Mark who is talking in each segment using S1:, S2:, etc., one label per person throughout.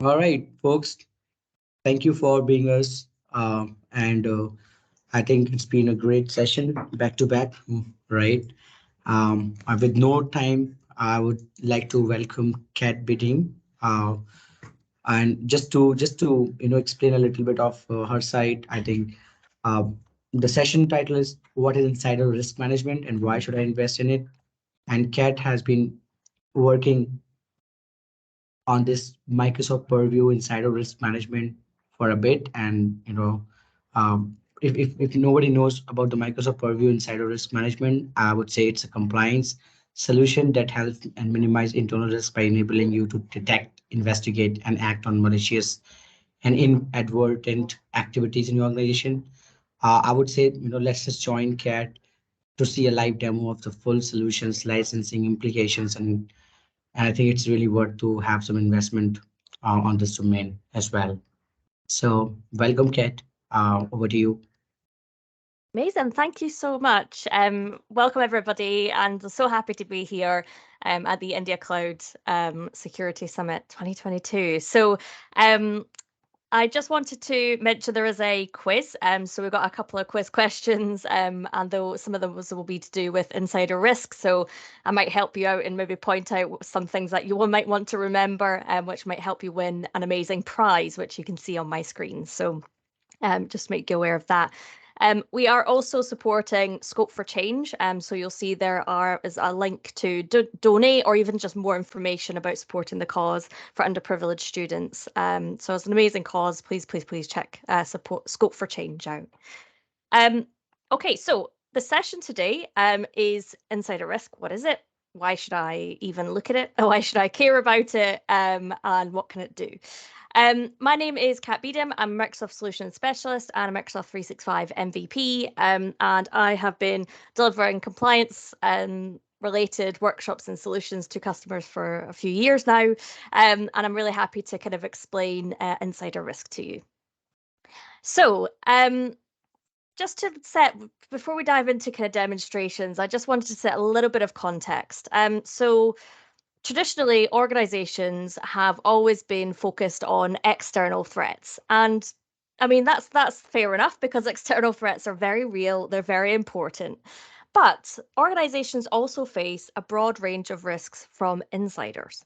S1: All right, folks. Thank you for being us. And I think it's been a great session, back to back, right? With no time, I would like to welcome Kat Bidding. And just to explain a little bit of her side, I think the session title is "What is Insider Risk Management and Why Should I Invest in It?" And Kat has been working on this Microsoft Purview Insider Risk Management for a bit. And if nobody knows about the Microsoft Purview Insider Risk Management, I would say it's a compliance solution that helps and minimize internal risk by enabling you to detect, investigate, and act on malicious and inadvertent activities in your organization. I would say, let's just join CAT to see a live demo of the full solutions, licensing implications, and I think it's really worth to have some investment on this domain as well. So welcome, Kat. Over to you.
S2: Amazing. Thank you so much. Welcome, everybody, and so happy to be here at the India Cloud Security Summit 2022. So I just wanted to mention there is a quiz. So we've got a couple of quiz questions, and though some of them will be to do with insider risk. So I might help you out and maybe point out some things that you might want to remember, which might help you win an amazing prize, which you can see on my screen. So just make you aware of that. We are also supporting Scope for Change. So you'll see is a link to donate or even just more information about supporting the cause for underprivileged students. So it's an amazing cause. Please, please, please check support Scope for Change out. Okay, so the session today is insider risk. What is it? Why should I even look at it? Why should I care about it? And what can it do? My name is Kat Beedham. I'm a Microsoft Solutions Specialist and a Microsoft 365 MVP. And I have been delivering compliance related workshops and solutions to customers for a few years now. And I'm really happy to kind of explain insider risk to you. So just to set, before we dive into kind of demonstrations, I just wanted to set a little bit of context. So traditionally, organizations have always been focused on external threats. And I mean, that's fair enough because external threats are very real, they're very important. But organizations also face a broad range of risks from insiders.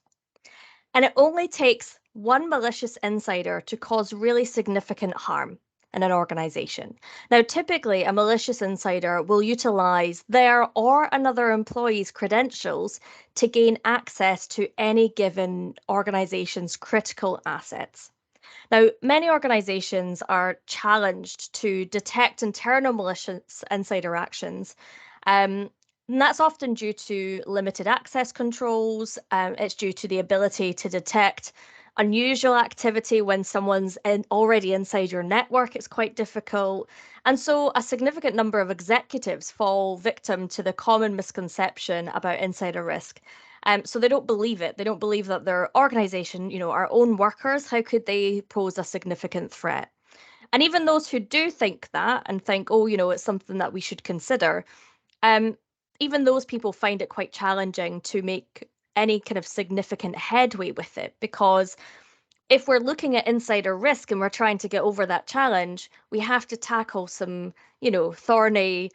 S2: And it only takes one malicious insider to cause really significant harm in an organization. Now, typically, a malicious insider will utilize their or another employee's credentials to gain access to any given organization's critical assets. Now, many organizations are challenged to detect internal malicious insider actions. And that's often due to limited access controls. It's due to the ability to detect unusual activity when someone's already inside your network. It's quite difficult. And so a significant number of executives fall victim to the common misconception about insider risk. So they don't believe it. They don't believe that their organization, our own workers, how could they pose a significant threat? And even those who do think that and think, oh, it's something that we should consider, even those people find it quite challenging to make any kind of significant headway with it, because if we're looking at insider risk and we're trying to get over that challenge, we have to tackle some, thorny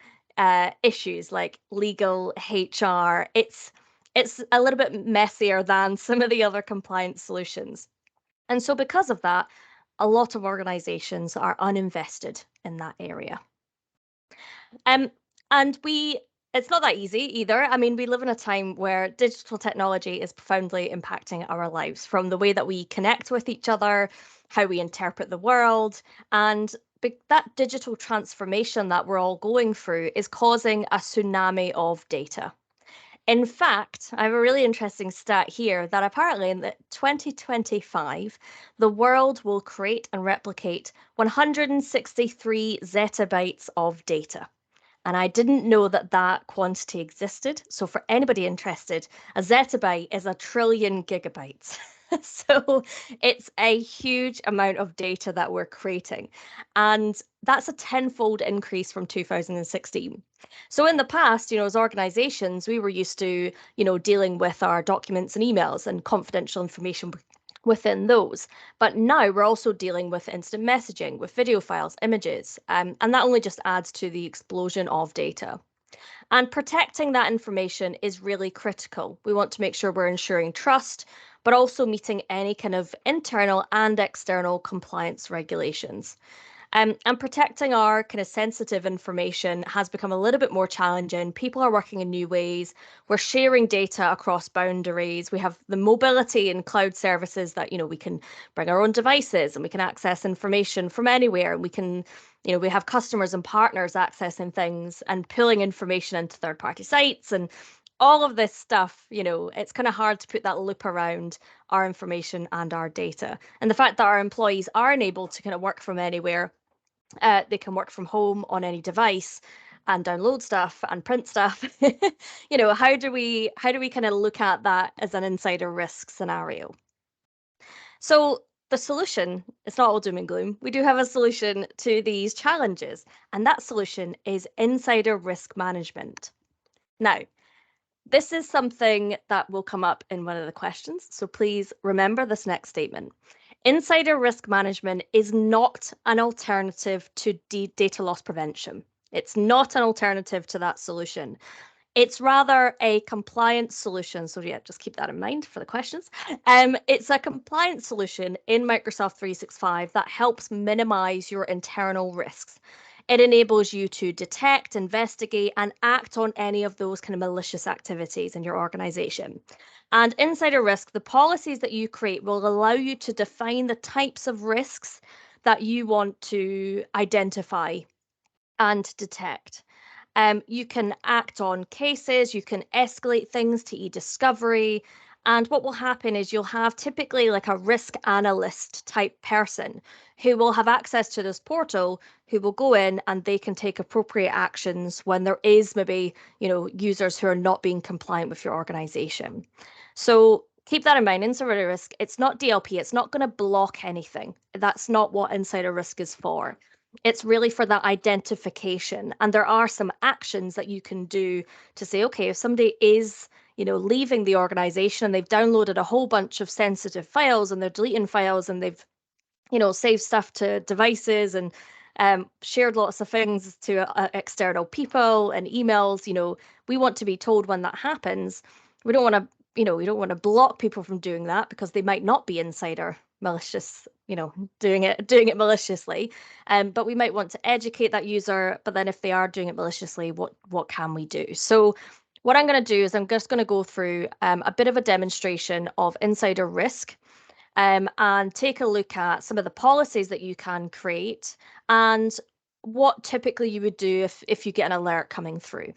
S2: issues like legal, HR. It's a little bit messier than some of the other compliance solutions. And so because of that, a lot of organizations are uninvested in that area. And it's not that easy either. I mean, we live in a time where digital technology is profoundly impacting our lives, from the way that we connect with each other, how we interpret the world, and that digital transformation that we're all going through is causing a tsunami of data. In fact, I have a really interesting stat here that apparently in 2025, the world will create and replicate 163 zettabytes of data. And I didn't know that that quantity existed. So for anybody interested, a zettabyte is 1 trillion gigabytes. So it's a huge amount of data that we're creating. And that's a tenfold increase from 2016. So in the past, as organizations, we were used to, dealing with our documents and emails and confidential information within those. But now we're also dealing with instant messaging, with video files, images, and that only just adds to the explosion of data. And protecting that information is really critical. We want to make sure we're ensuring trust, but also meeting any kind of internal and external compliance regulations. And protecting our kind of sensitive information has become a little bit more challenging. People are working in new ways. We're sharing data across boundaries. We have the mobility in cloud services that, we can bring our own devices and we can access information from anywhere. And we can, we have customers and partners accessing things and pulling information into third-party sites and all of this stuff. It's kind of hard to put that loop around our information and our data. And the fact that our employees are unable to kind of work from anywhere, they can work from home on any device and download stuff and print stuff. How do we kind of look at that as an insider risk scenario? So the solution, it's not all doom and gloom. We do have a solution to these challenges, and that solution is insider risk management. Now, this is something that will come up in one of the questions, so please remember this next statement. Insider risk management is not an alternative to data loss prevention. It's not an alternative to that solution. It's rather a compliance solution. So yeah, just keep that in mind for the questions. It's a compliance solution in Microsoft 365 that helps minimize your internal risks. It enables you to detect, investigate, and act on any of those kind of malicious activities in your organization. And insider risk, the policies that you create will allow you to define the types of risks that you want to identify and detect. You can act on cases, you can escalate things to e-discovery. And what will happen is you'll have typically like a risk analyst type person who will have access to this portal, who will go in and they can take appropriate actions when there is maybe, users who are not being compliant with your organization. So keep that in mind. Insider risk, it's not DLP, it's not going to block anything. That's not what insider risk is for. It's really for that identification. And there are some actions that you can do to say, okay, if somebody is, leaving the organization and they've downloaded a whole bunch of sensitive files and they're deleting files and they've, saved stuff to devices and shared lots of things to external people and emails, we want to be told when that happens. We don't want to, we don't want to block people from doing that because they might not be insider malicious, doing it maliciously. But we might want to educate that user. But then if they are doing it maliciously, what can we do? So what I'm going to do is I'm just going to go through a bit of a demonstration of insider risk and take a look at some of the policies that you can create and what typically you would do if you get an alert coming through.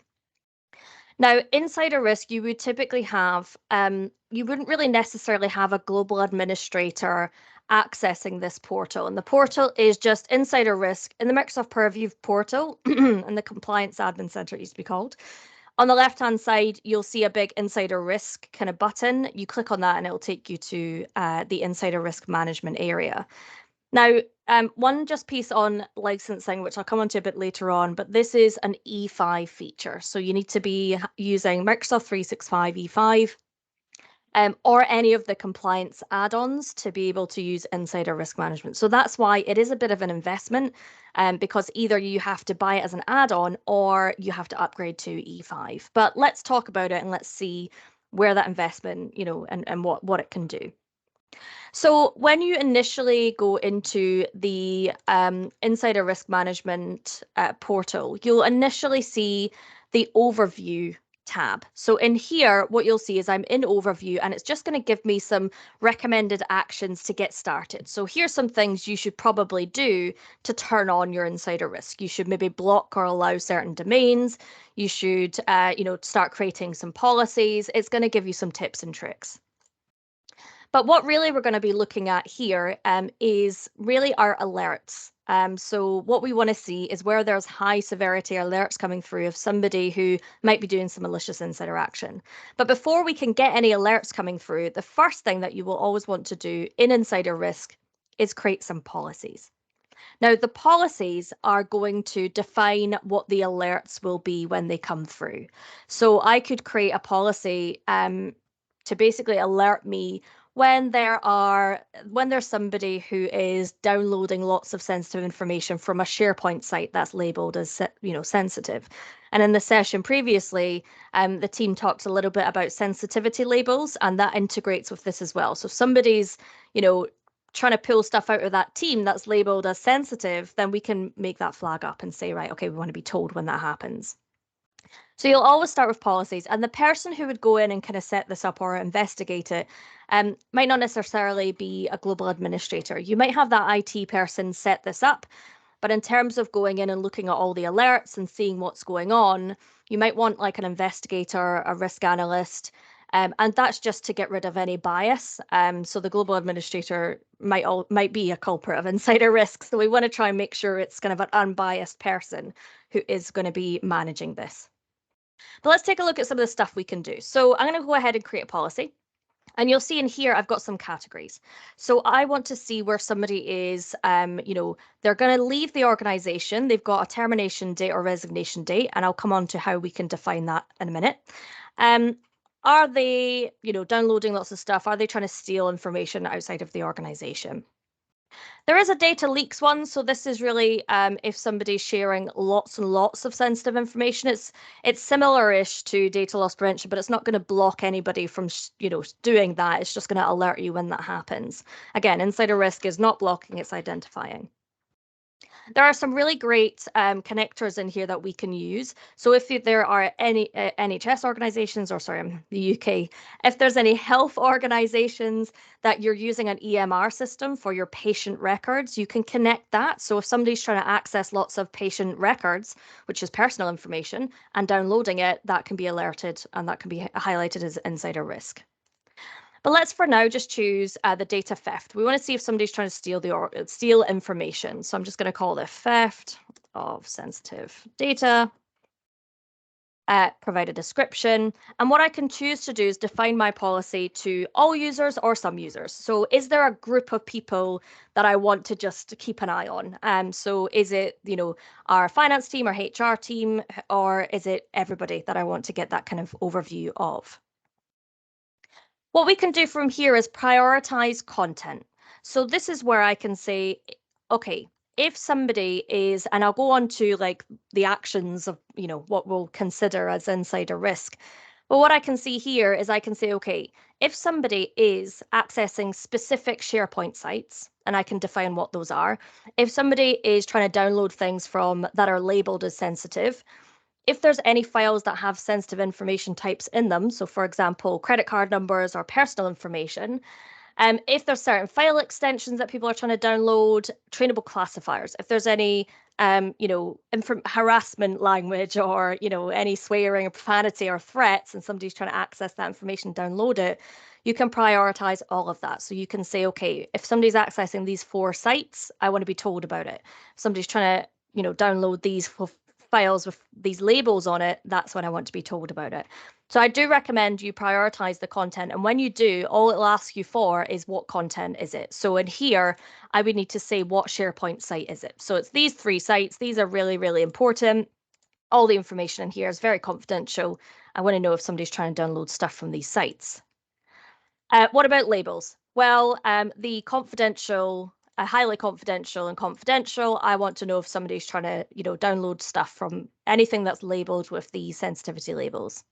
S2: Now, insider risk, you would typically have, you wouldn't really necessarily have a global administrator accessing this portal. And the portal is just insider risk in the Microsoft Purview portal and the Compliance Admin Center, it used to be called. On the left-hand side, you'll see a big insider risk kind of button. You click on that and it'll take you to the insider risk management area. Now, one just piece on licensing, which I'll come on to a bit later on, but this is an E5 feature. So you need to be using Microsoft 365 E5 or any of the compliance add-ons to be able to use insider risk management. So that's why it is a bit of an investment because either you have to buy it as an add-on or you have to upgrade to E5. But let's talk about it and let's see where that investment, and what it can do. So when you initially go into the insider risk management portal, you'll initially see the overview tab. So in here, what you'll see is I'm in overview and it's just going to give me some recommended actions to get started. So here's some things you should probably do to turn on your insider risk. You should maybe block or allow certain domains. You should, start creating some policies. It's going to give you some tips and tricks. But what really we're going to be looking at here is really our alerts. So what we want to see is where there's high severity alerts coming through of somebody who might be doing some malicious insider action. But before we can get any alerts coming through, the first thing that you will always want to do in insider risk is create some policies. Now, the policies are going to define what the alerts will be when they come through. So I could create a policy to basically alert me when there's somebody who is downloading lots of sensitive information from a SharePoint site that's labeled as sensitive. And in the session previously, the team talked a little bit about sensitivity labels, and that integrates with this as well. So if somebody's trying to pull stuff out of that team that's labeled as sensitive, then we can make that flag up and say, right, okay, we want to be told when that happens. So you'll always start with policies, and the person who would go in and kind of set this up or investigate it might not necessarily be a global administrator. You might have that IT person set this up, but in terms of going in and looking at all the alerts and seeing what's going on, you might want like an investigator, a risk analyst, and that's just to get rid of any bias. So the global administrator might be a culprit of insider risk. So we want to try and make sure it's kind of an unbiased person who is going to be managing this. But let's take a look at some of the stuff we can do. So I'm going to go ahead and create a policy. And you'll see in here, I've got some categories. So I want to see where somebody is, they're going to leave the organization. They've got a termination date or resignation date, and I'll come on to how we can define that in a minute. Are they, downloading lots of stuff? Are they trying to steal information outside of the organization? There is a data leaks one, so this is really if somebody's sharing lots and lots of sensitive information. It's similar-ish to data loss prevention, but it's not going to block anybody from doing that. It's just going to alert you when that happens. Again, insider risk is not blocking; it's identifying. There are some really great connectors in here that we can use. So if there are any NHS organizations, or sorry, I'm the UK, if there's any health organizations that you're using an EMR system for your patient records, you can connect that. So if somebody's trying to access lots of patient records, which is personal information, and downloading it, that can be alerted and that can be highlighted as insider risk. But let's for now just choose the data theft. We want to see if somebody's trying to steal information. So I'm just going to call it theft of sensitive data. Provide a description. And what I can choose to do is define my policy to all users or some users. So is there a group of people that I want to just keep an eye on? So is it, our finance team or HR team, or is it everybody that I want to get that kind of overview of? What we can do from here is prioritize content. So this is where I can say, okay, if somebody is, and I'll go on to like the actions of, what we'll consider as insider risk. But what I can see here is I can say, okay, if somebody is accessing specific SharePoint sites, and I can define what those are, if somebody is trying to download things that are labeled as sensitive, if there's any files that have sensitive information types in them, so for example, credit card numbers or personal information, if there's certain file extensions that people are trying to download, trainable classifiers, if there's any, harassment language or, any swearing or profanity or threats and somebody's trying to access that information, download it, you can prioritize all of that. So you can say, okay, if somebody's accessing these 4 sites, I want to be told about it. If somebody's trying to, download these files with these labels on it, that's when I want to be told about it. So I do recommend you prioritize the content. And when you do, all it'll ask you for is what content is it. So in here, I would need to say what SharePoint site is it. So it's these 3 sites. These are really, really important. All the information in here is very confidential. I want to know if somebody's trying to download stuff from these sites. What about labels? Well, the confidential, highly confidential and confidential, I want to know if somebody's trying to, download stuff from anything that's labeled with the sensitivity labels.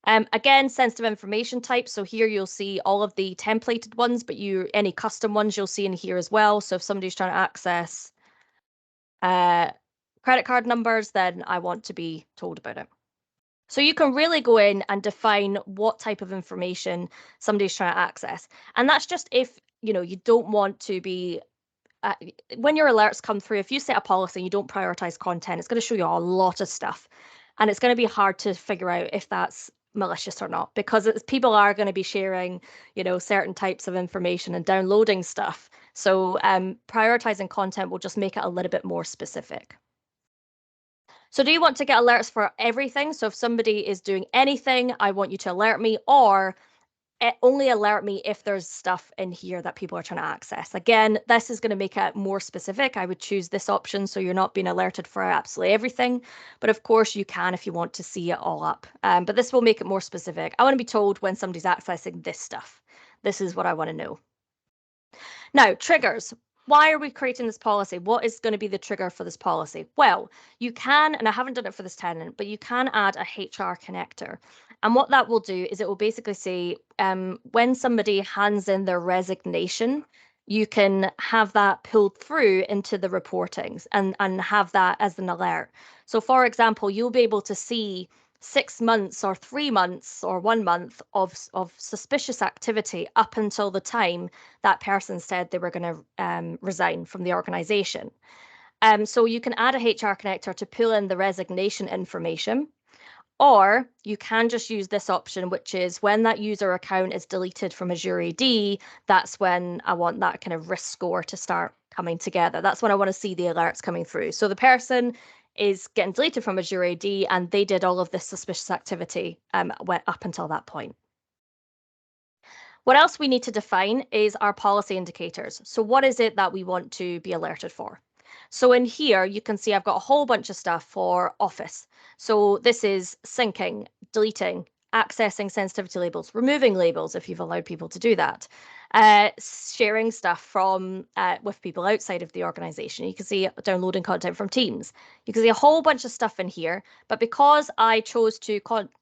S2: Again, sensitive information types. So here you'll see all of the templated ones, but any custom ones you'll see in here as well. So if somebody's trying to access credit card numbers, then I want to be told about it. So you can really go in and define what type of information somebody's trying to access. And that's just if, you don't want to be, when your alerts come through, if you set a policy and you don't prioritize content, it's going to show you a lot of stuff. And it's going to be hard to figure out if that's malicious or not, because people are going to be sharing, certain types of information and downloading stuff. So prioritizing content will just make it a little bit more specific. So do you want to get alerts for everything? So if somebody is doing anything, I want you to alert me, or only alert me if there's stuff in here that people are trying to access. Again, this is going to make it more specific. I would choose this option so you're not being alerted for absolutely everything. But of course you can if you want to see it all up. But this will make it more specific. I want to be told when somebody's accessing this stuff. This is what I want to know. Now, triggers. Why are we creating this policy? What is going to be the trigger for this policy? Well, you can, and I haven't done it for this tenant, but you can add a HR connector. And what that will do is it will basically say when somebody hands in their resignation, you can have that pulled through into the reportings and have that as an alert. So for example, you'll be able to see 6 months or 3 months or 1 month of suspicious activity up until the time that person said they were going to resign from the organization. So you can add a HR connector to pull in the resignation information, or you can just use this option, which is when that user account is deleted from Azure AD, that's when I want that kind of risk score to start coming together. That's when I want to see the alerts coming through. So the person is getting deleted from Azure AD and they did all of this suspicious activity went up until that point. What else we need to define is our policy indicators. So what is it that we want to be alerted for? So in here, you can see I've got a whole bunch of stuff for Office. So this is syncing, deleting, accessing sensitivity labels, removing labels if you've allowed people to do that, sharing stuff from with people outside of the organization. You can see downloading content from Teams. You can see a whole bunch of stuff in here, but because I chose to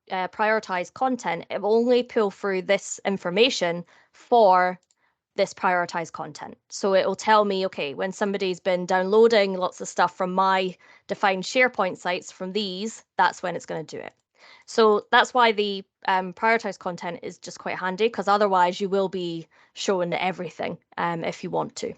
S2: prioritize content, it will only pull through this information for this prioritized content. So it will tell me, okay, when somebody's been downloading lots of stuff from my defined SharePoint sites from these, that's when it's going to do it. So that's why the prioritized content is just quite handy, because otherwise you will be shown everything if you want to.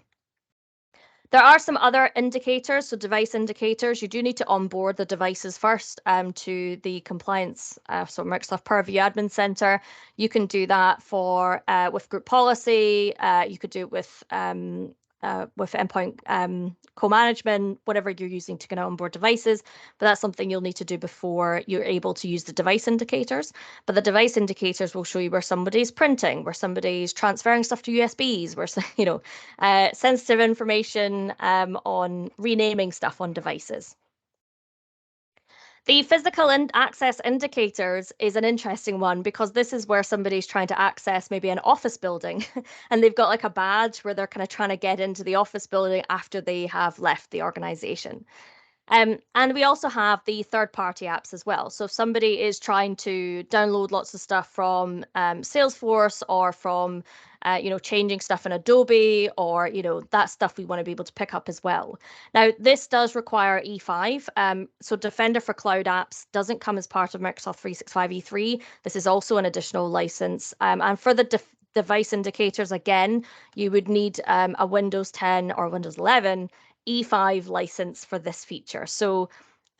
S2: There are some other indicators, so device indicators. You do need to onboard the devices first to the compliance, so Microsoft Purview Admin Center. You can do that for with group policy. You could do it with endpoint co-management, whatever you're using to kind of onboard devices. But that's something you'll need to do before you're able to use the device indicators. But the device indicators will show you where somebody's printing, where somebody's transferring stuff to USBs, where sensitive information on renaming stuff on devices. The physical access indicators is an interesting one because this is where somebody's trying to access maybe an office building and they've got like a badge where they're kind of trying to get into the office building after they have left the organization. And we also have the third-party apps as well. So if somebody is trying to download lots of stuff from Salesforce or from, changing stuff in Adobe or, that stuff we want to be able to pick up as well. Now, this does require E5. So Defender for Cloud Apps doesn't come as part of Microsoft 365 E3. This is also an additional license. And for the device indicators, again, you would need a Windows 10 or Windows 11 E5 license for this feature. So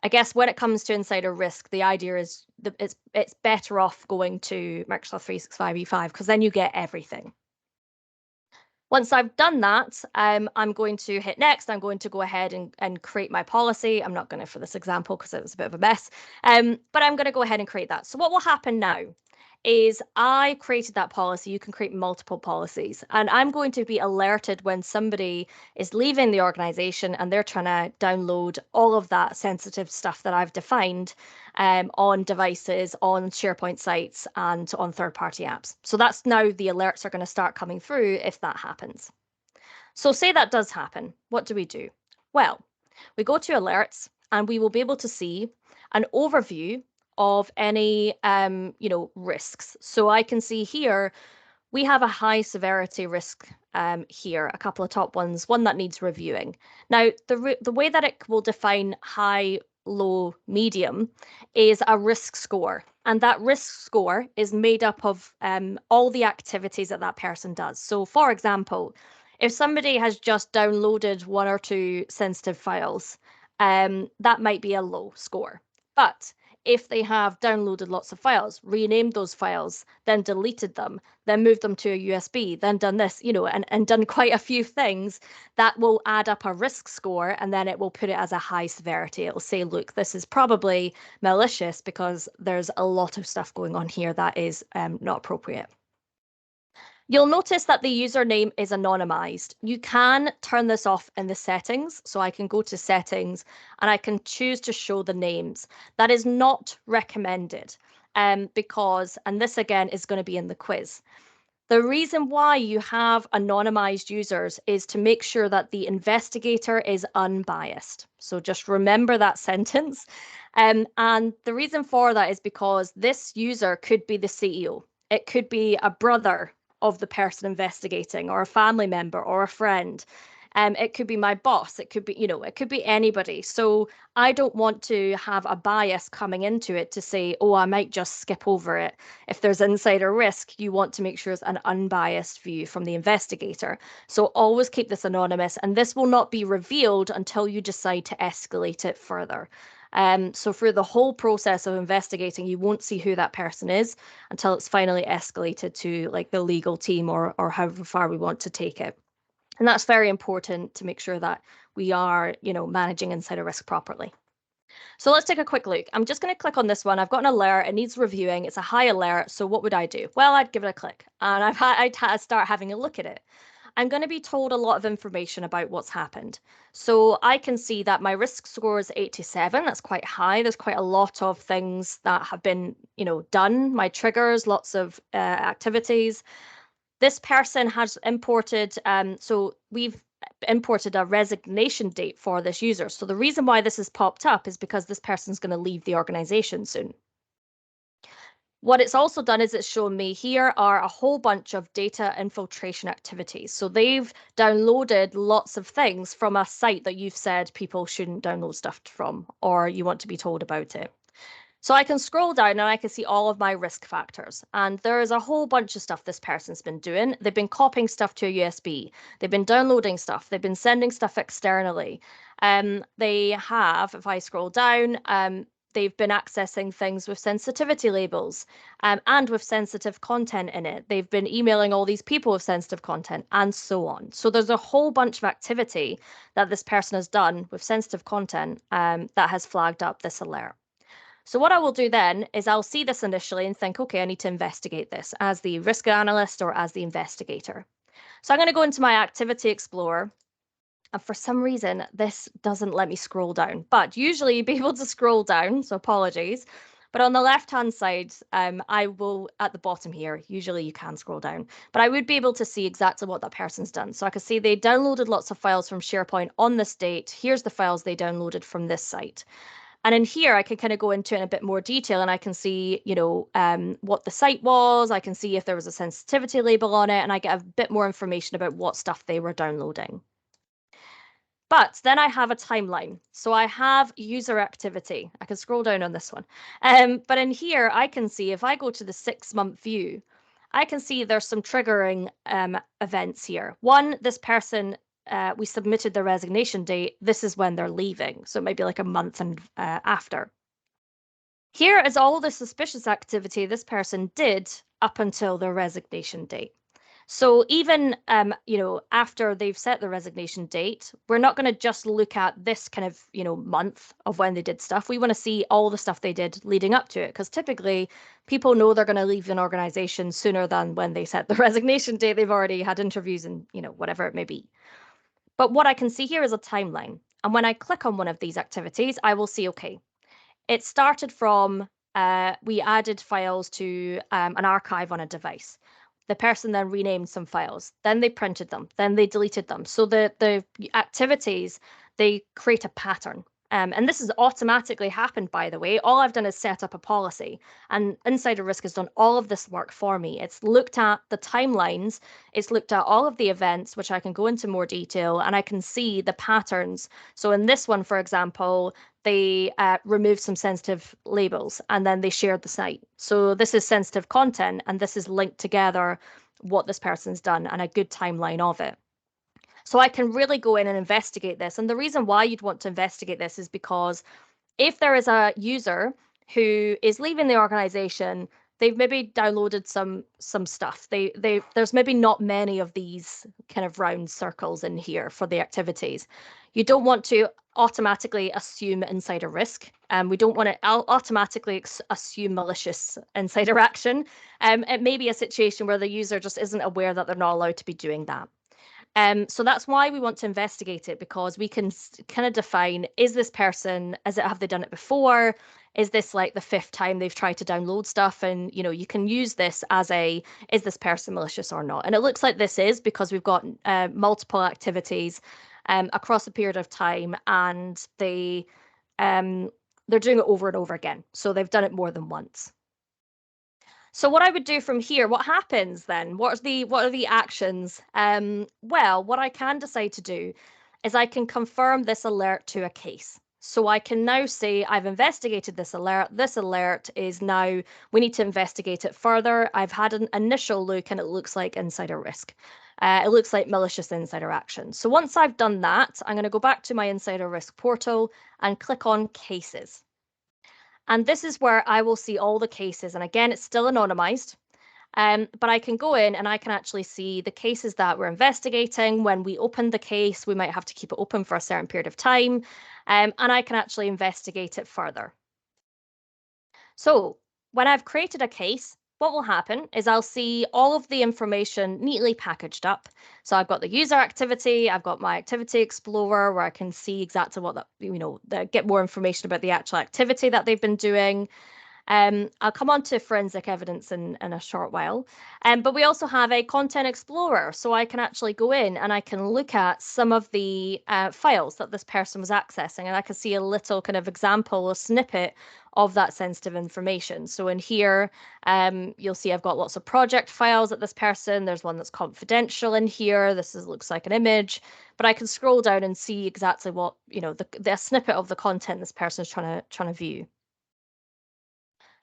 S2: I guess when it comes to insider risk, the idea is that it's better off going to Microsoft 365 E5 because then you get everything. Once I've done that, I'm going to hit next. I'm going to go ahead and create my policy. I'm not going to for this example because it was a bit of a mess, but I'm going to go ahead and create that. So what will happen now is I created that policy. You can create multiple policies, and I'm going to be alerted when somebody is leaving the organization and they're trying to download all of that sensitive stuff that I've defined on devices, on SharePoint sites, and on third-party apps. So that's now the alerts are going to start coming through if that happens. So say that does happen, what do we do? Well, we go to alerts and we will be able to see an overview of any risks. So I can see here we have a high severity risk here, a couple of top ones, one that needs reviewing. Now, the way that it will define high, low, medium is a risk score. And that risk score is made up of all the activities that that person does. So for example, if somebody has just downloaded 1 or 2 sensitive files, that might be a low score. But if they have downloaded lots of files, renamed those files, then deleted them, then moved them to a USB, then done this, and done quite a few things, that will add up a risk score, and then it will put it as a high severity. It will say, look, this is probably malicious because there's a lot of stuff going on here that is not appropriate. You'll notice that the username is anonymized. You can turn this off in the settings. So I can go to settings and I can choose to show the names. That is not recommended because, and this again is going to be in the quiz. The reason why you have anonymized users is to make sure that the investigator is unbiased. So just remember that sentence. And the reason for that is because this user could be the CEO. It could be a brother of the person investigating, or a family member, or a friend. It could be my boss. It could be, it could be anybody. So I don't want to have a bias coming into it to say, oh, I might just skip over it. If there's insider risk, you want to make sure it's an unbiased view from the investigator. So always keep this anonymous, and this will not be revealed until you decide to escalate it further. So for the whole process of investigating, you won't see who that person is until it's finally escalated to like the legal team, or however far we want to take it. And that's very important to make sure that we are, managing insider risk properly. So let's take a quick look. I'm just going to click on this one. I've got an alert. It needs reviewing. It's a high alert. So what would I do? Well, I'd give it a click, and I'd start having a look at it. I'm going to be told a lot of information about what's happened. So I can see that my risk score is 87. That's quite high. There's quite a lot of things that have been, done. My triggers, lots of activities. This person has imported, so we've imported a resignation date for this user. So the reason why this has popped up is because this person's going to leave the organization soon. What it's also done is it's shown me here are a whole bunch of data infiltration activities. So they've downloaded lots of things from a site that you've said people shouldn't download stuff from, or you want to be told about it. So I can scroll down and I can see all of my risk factors. And there is a whole bunch of stuff this person's been doing. They've been copying stuff to a USB. They've been downloading stuff. They've been sending stuff externally. They have, if I scroll down, they've been accessing things with sensitivity labels and with sensitive content in it. They've been emailing all these people with sensitive content, and so on. So there's a whole bunch of activity that this person has done with sensitive content that has flagged up this alert. So what I will do then is I'll see this initially and think, okay, I need to investigate this as the risk analyst or as the investigator. So I'm going to go into my activity explorer. And for some reason, this doesn't let me scroll down, but usually you'd be able to scroll down, so apologies. But on the left-hand side, I will, at the bottom here, usually you can scroll down, but I would be able to see exactly what that person's done. So I can see they downloaded lots of files from SharePoint on this date. Here's the files they downloaded from this site. And in here, I can kind of go into it in a bit more detail, and I can see, what the site was. I can see if there was a sensitivity label on it, and I get a bit more information about what stuff they were downloading. But then I have a timeline. So I have user activity. I can scroll down on this one. But in here, I can see if I go to the 6-month view, I can see there's some triggering events here. One, this person, we submitted the resignation date. This is when they're leaving. So it might be like a month and after. Here is all the suspicious activity this person did up until their resignation date. So even, after they've set the resignation date, we're not going to just look at this kind of, month of when they did stuff. We want to see all the stuff they did leading up to it, because typically people know they're going to leave an organization sooner than when they set the resignation date. They've already had interviews and, whatever it may be. But what I can see here is a timeline. And when I click on one of these activities, I will see, okay, it started from we added files to an archive on a device. The person then renamed some files, then they printed them, then they deleted them. So the activities, they create a pattern. And this has automatically happened, by the way. All I've done is set up a policy, and Insider Risk has done all of this work for me. It's looked at the timelines, it's looked at all of the events, which I can go into more detail, and I can see the patterns. So in this one, for example, they removed some sensitive labels and then they shared the site. So this is sensitive content, and this is linked together what this person's done and a good timeline of it. So I can really go in and investigate this. And the reason why you'd want to investigate this is because if there is a user who is leaving the organization, they've maybe downloaded some stuff. There's maybe not many of these kind of round circles in here for the activities. You don't want to automatically assume insider risk. We don't want to automatically assume malicious insider action. It may be a situation where the user just isn't aware that they're not allowed to be doing that. So that's why we want to investigate it, because we can kind of define, is this person, have they done it before? is this like the 5th time they've tried to download stuff? And, you can use this as is this person malicious or not? And it looks like this is, because we've got multiple activities across a period of time, and they're doing it over and over again. So they've done it more than once. So what I would do from here, what happens then? What are the actions? Well, what I can decide to do is I can confirm this alert to a case. So I can now say I've investigated this alert. This alert is now, we need to investigate it further. I've had an initial look and it looks like insider risk. It looks like malicious insider action. So once I've done that, I'm going to go back to my insider risk portal and click on cases. And this is where I will see all the cases. And again, it's still anonymized, but I can go in and I can actually see the cases that we're investigating. When we open the case, we might have to keep it open for a certain period of time, and I can actually investigate it further. So when I've created a case, what will happen is I'll see all of the information neatly packaged up. So I've got the user activity, I've got my activity explorer where I can see exactly what that, get more information about the actual activity that they've been doing. I'll come on to forensic evidence in a short while. But we also have a content explorer. So I can actually go in and I can look at some of the files that this person was accessing. And I can see a little kind of example or snippet of that sensitive information. So in here, you'll see I've got lots of project files at this person. There's one that's confidential in here. Looks like an image. But I can scroll down and see exactly what, the snippet of the content this person is trying to view.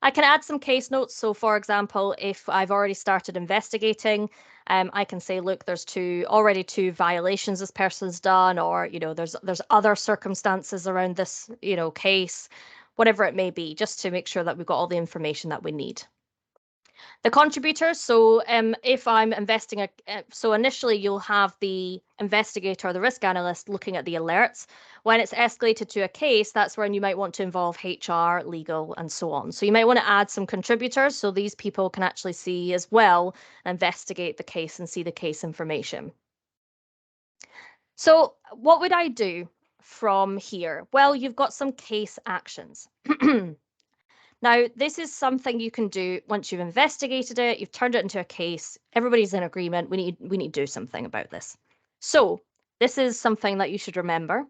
S2: I can add some case notes. So for example, if I've already started investigating, I can say, look, there's already two violations this person's done, or, there's other circumstances around this, case, whatever it may be, just to make sure that we've got all the information that we need. The contributors, so if I'm so initially you'll have the investigator, the risk analyst looking at the alerts. When it's escalated to a case, that's when you might want to involve HR, legal, and so on. So you might want to add some contributors so these people can actually see as well, investigate the case and see the case information. So what would I do from here? Well, you've got some case actions. Now, this is something you can do once you've investigated it, you've turned it into a case, everybody's in agreement, we need to do something about this. So this is something that you should remember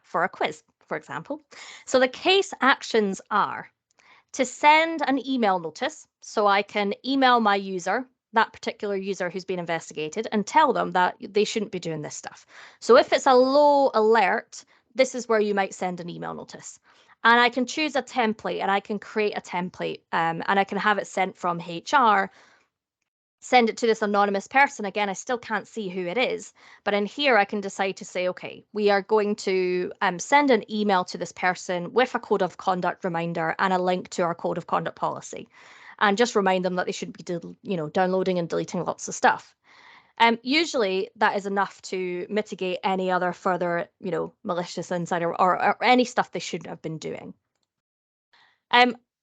S2: for a quiz, for example. So the case actions are to send an email notice, so I can email my user, that particular user who's been investigated, and tell them that they shouldn't be doing this stuff. So if it's a low alert, this is where you might send an email notice. And I can choose a template and I can create a template and I can have it sent from HR, send it to this anonymous person. Again, I still can't see who it is, but in here I can decide to say, okay, we are going to send an email to this person with a code of conduct reminder and a link to our code of conduct policy, and just remind them that they should be, downloading and deleting lots of stuff. Usually that is enough to mitigate any other further, malicious insider or any stuff they shouldn't have been doing.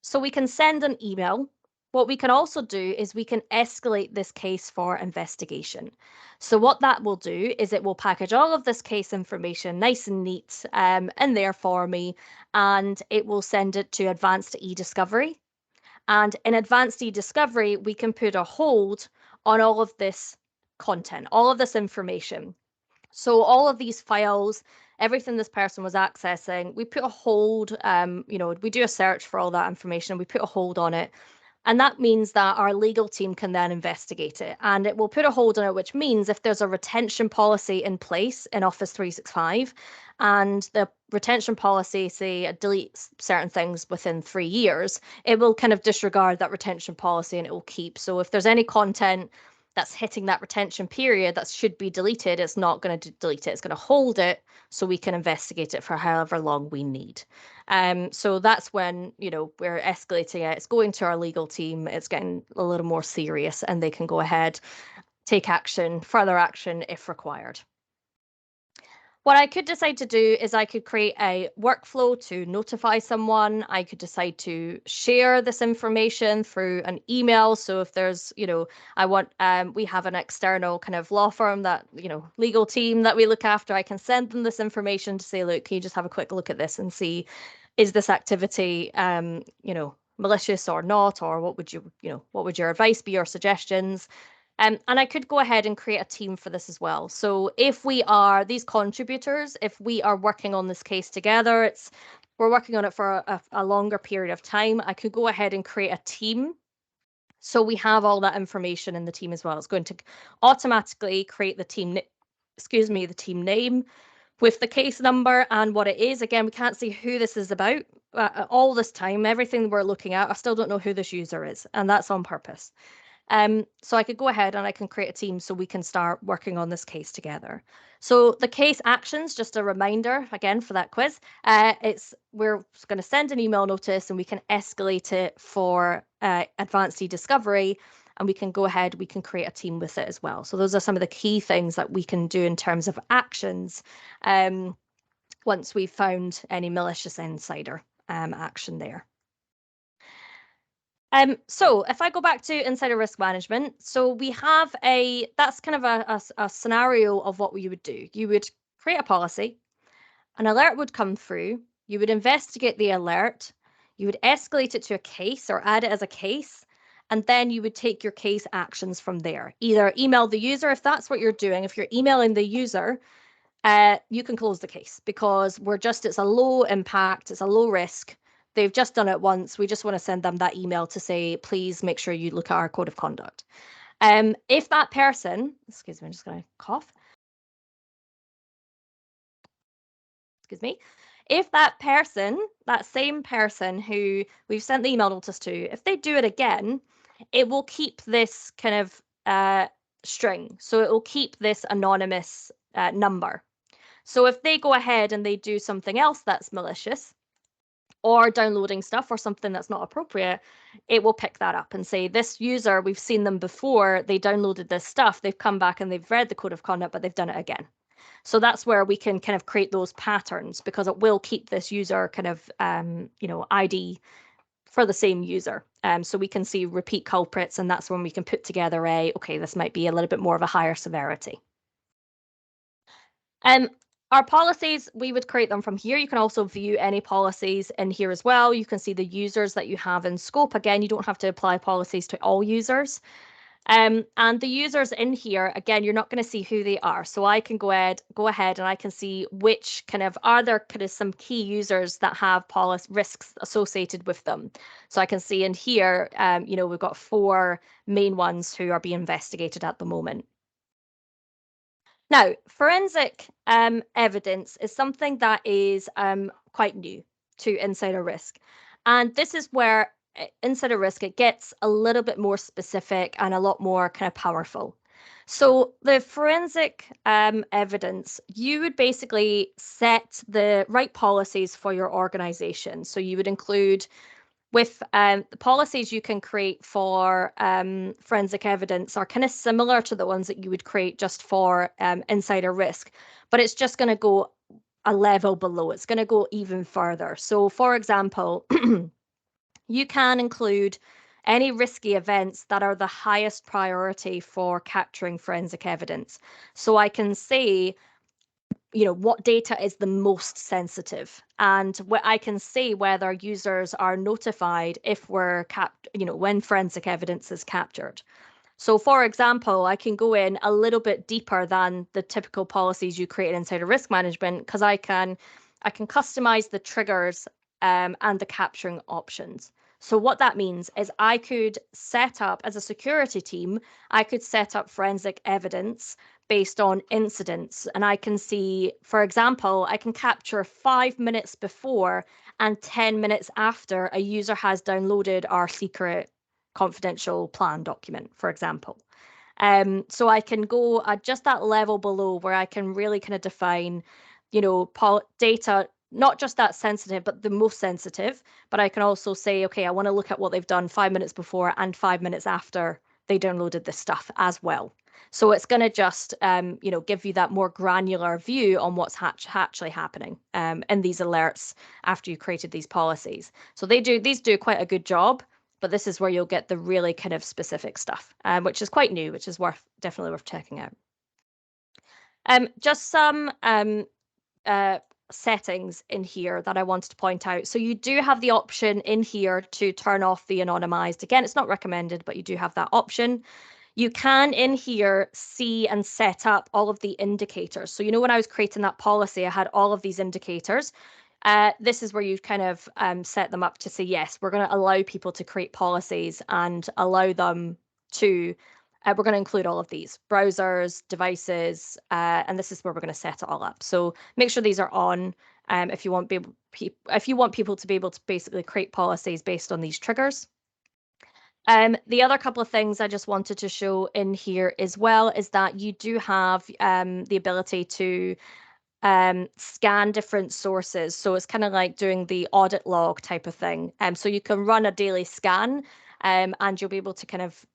S2: So we can send an email. What we can also do is we can escalate this case for investigation. So what that will do is it will package all of this case information nice and neat in there for me, and it will send it to advanced e-discovery. And in advanced e-discovery, we can put a hold on all of this content, all of this information. So all of these files, everything this person was accessing, we put a hold, we do a search for all that information, we put a hold on it. And that means that our legal team can then investigate it. And it will put a hold on it, which means if there's a retention policy in place in Office 365 and the retention policy, say, deletes certain things within 3 years, it will kind of disregard that retention policy and it will keep. So if there's any content that's hitting that retention period that should be deleted, it's not going to delete it. It's going to hold it so we can investigate it for however long we need. So that's when, we're escalating it. It's going to our legal team. It's getting a little more serious and they can go ahead, take action, further action if required. What I could decide to do is I could create a workflow to notify someone. I could decide to share this information through an email. So if there's, we have an external kind of law firm that, legal team that we look after, I can send them this information to say, look, can you just have a quick look at this and see is this activity, malicious or not, or what would what would your advice be or suggestions? And I could go ahead and create a team for this as well. So if we are these contributors, if we are working on this case together, we're working on it for a longer period of time, I could go ahead and create a team. So we have all that information in the team as well. It's going to automatically create the team, the team name with the case number and what it is. Again, we can't see who this is about all this time. Everything we're looking at, I still don't know who this user is, and that's on purpose. So I could go ahead and I can create a team so we can start working on this case together. So the case actions, just a reminder again for that quiz, we're going to send an email notice and we can escalate it for advanced e-discovery, and we can go ahead, we can create a team with it as well. So those are some of the key things that we can do in terms of actions once we've found any malicious insider action there. So if I go back to insider risk management, so we have that's kind of a scenario of what you would do. You would create a policy, an alert would come through, you would investigate the alert, you would escalate it to a case or add it as a case, and then you would take your case actions from there. Either email the user if that's what you're doing. If you're emailing the user, you can close the case because it's a low impact, it's a low risk. They've just done it once. We just want to send them that email to say, please make sure you look at our code of conduct. If that person, excuse me, I'm just going to cough. Excuse me. If that same person who we've sent the email notice to, if they do it again, it will keep this kind of string. So it will keep this anonymous number. So if they go ahead and they do something else that's malicious, or downloading stuff or something that's not appropriate, it will pick that up and say, this user, we've seen them before, they downloaded this stuff, they've come back and they've read the code of conduct, but they've done it again. So that's where we can kind of create those patterns, because it will keep this user kind of, ID for the same user. So we can see repeat culprits, and that's when we can put together okay, this might be a little bit more of a higher severity. Our policies, we would create them from here. You can also view any policies in here as well. You can see the users that you have in scope. Again, you don't have to apply policies to all users. And the users in here, again, you're not going to see who they are. So I can go ahead and I can see which are there some key users that have risks associated with them. So I can see in here, we've got 4 main ones who are being investigated at the moment. Now, forensic evidence is something that is quite new to insider risk. And this is where insider risk, it gets a little bit more specific and a lot more kind of powerful. So the forensic evidence, you would basically set the right policies for your organization. So you would include with the policies you can create for forensic evidence are kind of similar to the ones that you would create just for insider risk, but it's just going to go a level below. It's going to go even further. So for example, you can include any risky events that are the highest priority for capturing forensic evidence. So I can say, what data is the most sensitive, and I can see whether users are notified if when forensic evidence is captured. So for example, I can go in a little bit deeper than the typical policies you create in insider risk management, because I can customize the triggers and the capturing options. So what that means is I could set up, as a security team, I could set up forensic evidence based on incidents. And I can see, for example, I can capture 5 minutes before and 10 minutes after a user has downloaded our secret confidential plan document, for example. So I can go at just that level below where I can really kind of define, data, not just that sensitive, but the most sensitive. But I can also say, okay, I want to look at what they've done 5 minutes before and 5 minutes after they downloaded this stuff as well. So it's going to just, give you that more granular view on what's actually happening in these alerts after you created these policies. So these do quite a good job, but this is where you'll get the really kind of specific stuff, which is quite new, which is definitely worth checking out. Just some settings in here that I wanted to point out. So you do have the option in here to turn off the anonymized. Again, it's not recommended, but you do have that option. You can in here see and set up all of the indicators. So, when I was creating that policy, I had all of these indicators. This is where you kind of set them up to say, yes, we're going to allow people to create policies and allow them to, we're going to include all of these browsers, devices, and this is where we're going to set it all up. So make sure these are on if you want people to be able to basically create policies based on these triggers. The other couple of things I just wanted to show in here as well is that you do have the ability to scan different sources. So it's kind of like doing the audit log type of thing. So you can run a daily scan and you'll be able to kind of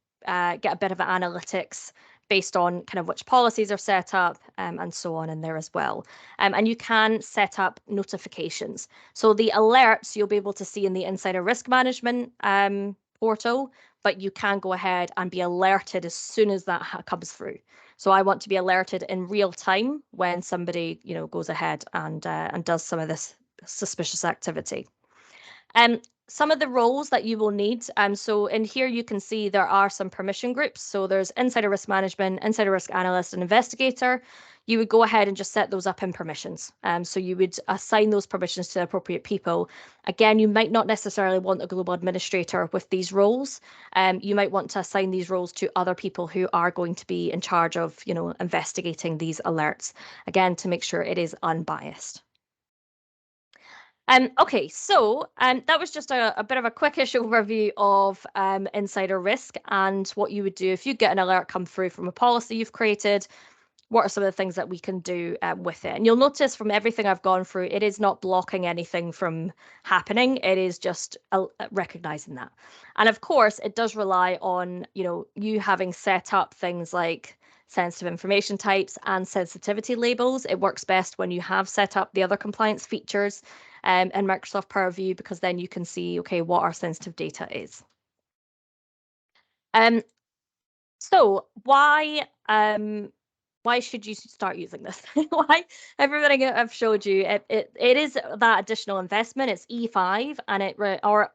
S2: get a bit of analytics based on kind of which policies are set up and so on in there as well. And you can set up notifications. So the alerts you'll be able to see in the Insider Risk Management portal, but you can go ahead and be alerted as soon as that comes through. So I want to be alerted in real time when somebody, goes ahead and does some of this suspicious activity. Some of the roles that you will need. So in here you can see there are some permission groups. So there's Insider Risk Management, Insider Risk Analyst, and Investigator. You would go ahead and just set those up in permissions. So you would assign those permissions to the appropriate people. Again, you might not necessarily want a global administrator with these roles. You might want to assign these roles to other people who are going to be in charge of, investigating these alerts. Again, to make sure it is unbiased. Okay, so that was just a bit of a quickish overview of insider risk and what you would do if you get an alert come through from a policy you've created. What are some of the things that we can do with it? And you'll notice from everything I've gone through, it is not blocking anything from happening. It is just recognizing that. And of course, it does rely on, you having set up things like sensitive information types and sensitivity labels. It works best when you have set up the other compliance features in Microsoft Purview, because then you can see, okay, what our sensitive data is. So why should you start using this? Why? Everything I've showed you, it is that additional investment. It's E5 and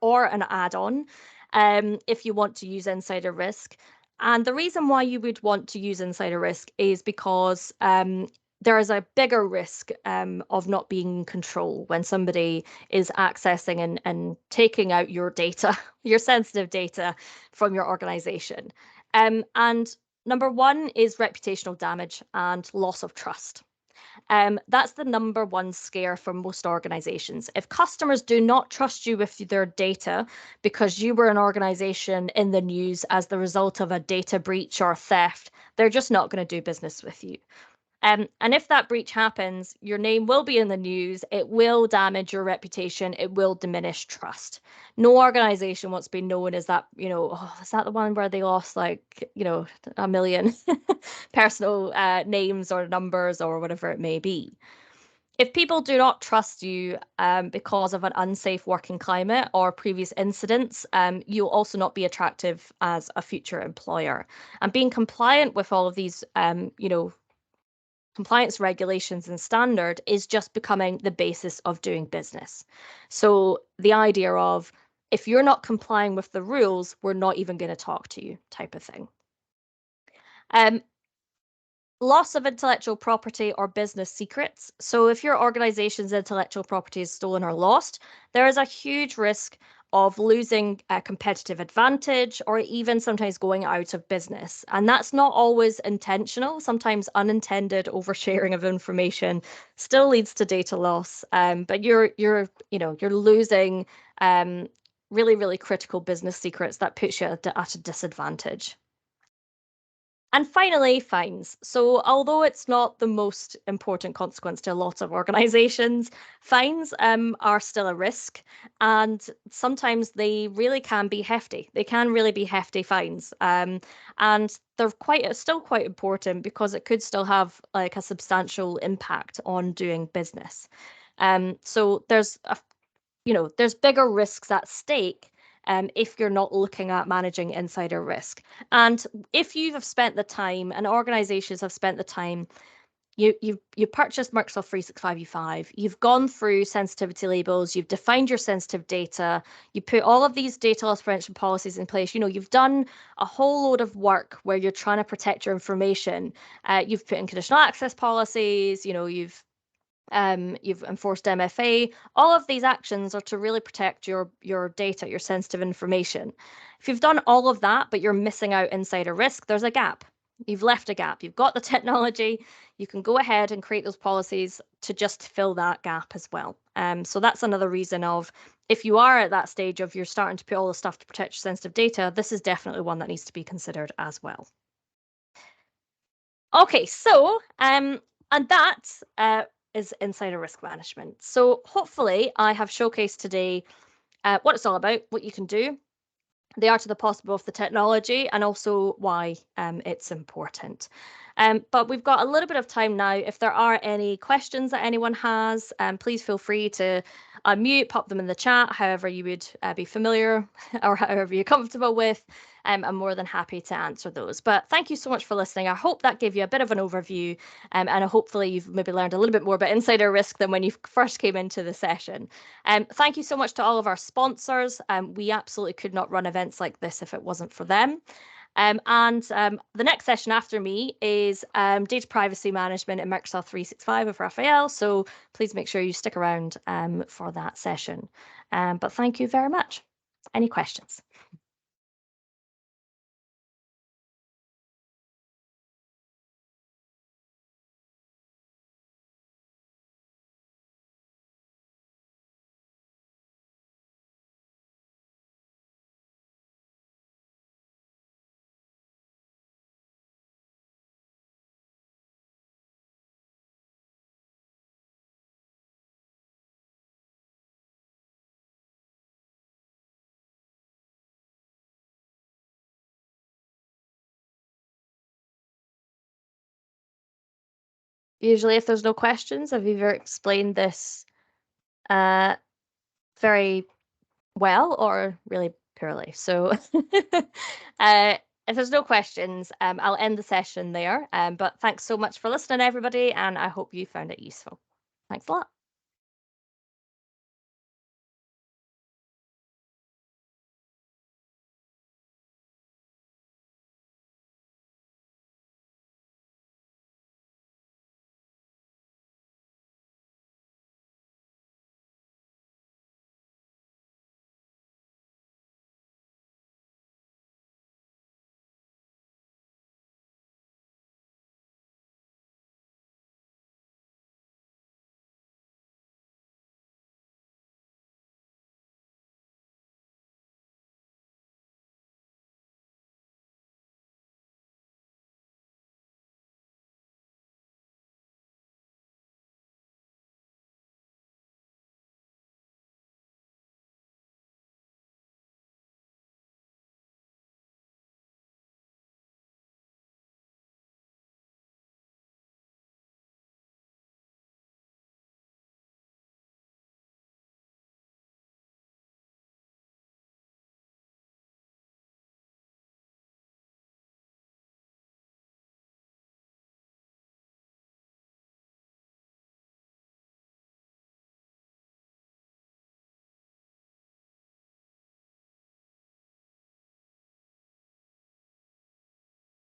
S2: or an add-on if you want to use insider risk. And the reason why you would want to use insider risk is because there is a bigger risk of not being in control when somebody is accessing and taking out your data, your sensitive data from your organization. And number one is reputational damage and loss of trust. That's the number one scare for most organizations. If customers do not trust you with their data because you were an organization in the news as the result of a data breach or theft, they're just not going to do business with you. And if that breach happens, your name will be in the news. It will damage your reputation. It will diminish trust. No organization wants to be known as that, is that the one where they lost like, 1 million personal names or numbers or whatever it may be. If people do not trust you because of an unsafe working climate or previous incidents, you'll also not be attractive as a future employer. And being compliant with all of these, compliance regulations and standard is just becoming the basis of doing business. So the idea of, if you're not complying with the rules, we're not even going to talk to you type of thing. Loss of intellectual property or business secrets. So if your organization's intellectual property is stolen or lost, there is a huge risk of losing a competitive advantage or even sometimes going out of business. And that's not always intentional. Sometimes unintended oversharing of information still leads to data loss. But you're losing really, really critical business secrets that puts you at a disadvantage. And finally, fines. So although it's not the most important consequence to a lot of organizations, fines are still a risk. And sometimes they really can be hefty. They can really be hefty fines. And they're still quite important because it could still have like a substantial impact on doing business. So there's bigger risks at stake if you're not looking at managing insider risk. And if you have spent the time and organizations have spent the time you purchased Microsoft 365 E5, you've gone through sensitivity labels, you've defined your sensitive data, you put all of these data loss prevention policies in place. You've done a whole load of work where you're trying to protect your information. You've put in conditional access policies, you've enforced MFA. All of these actions are to really protect your data, your sensitive information. If you've done all of that, but you're missing out insider risk, there's a gap. You've left a gap. You've got the technology. You can go ahead and create those policies to just fill that gap as well. So that's another reason of, if you are at that stage of you're starting to put all the stuff to protect your sensitive data, this is definitely one that needs to be considered as well. Okay, so and that is insider risk management. So hopefully I have showcased today what it's all about, what you can do, the art of the possible of the technology, and also why it's important. But we've got a little bit of time now. If there are any questions that anyone has, please feel free to unmute, pop them in the chat, however you would be familiar or however you're comfortable with. I'm more than happy to answer those. But thank you so much for listening. I hope that gave you a bit of an overview, and hopefully you've maybe learned a little bit more about insider risk than when you first came into the session. Thank you so much to all of our sponsors. We absolutely could not run events like this if it wasn't for them. The next session after me is data privacy management in Microsoft 365 with Raphael. So please make sure you stick around for that session. But thank you very much. Any questions? Usually, if there's no questions, I've either explained this very well or really poorly. So if there's no questions, I'll end the session there. But thanks so much for listening, everybody, and I hope you found it useful. Thanks a lot.